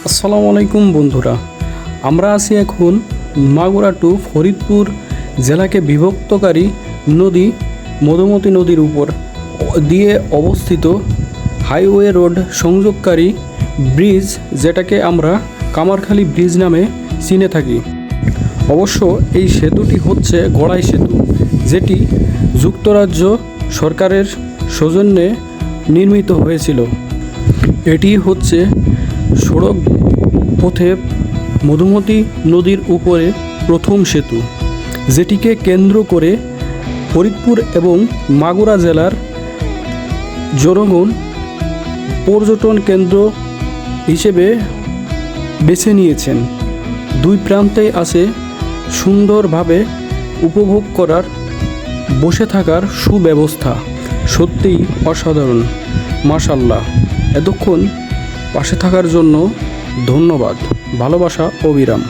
আসসালামু আলাইকুম বন্ধুরা, আমরা আছি এখন মাগুরা টু ফরিদপুর জেলাকে বিভক্তকারী নদী মধুমতি নদীর উপর দিয়ে অবস্থিত হাইওয়ে রোড সংযোগকারী ব্রিজ, যেটাকে আমরা কামারখালী ব্রিজ নামে চিনে থাকি। অবশ্য এই সেতুটি হচ্ছে গড়াই সেতু, যেটি যুক্তরাজ্য সরকারের সৌজন্যে নির্মিত হয়েছিল। এটি হচ্ছে সড়ক পথে মধুমতি নদীর উপরে প্রথম সেতু, যেটিকে কেন্দ্র করে ফরিদপুর এবং মাগুরা জেলার জনগণ পর্যটন কেন্দ্র হিসেবে বেছে নিয়েছেন। দুই প্রান্তেই আছে সুন্দরভাবে উপভোগ করার, বসে থাকার সুব্যবস্থা। সত্যিই অসাধারণ, মাশাআল্লাহ। এতক্ষণ পাশে থাকার জন্য ধন্যবাদ। ভালোবাসা অবিরাম।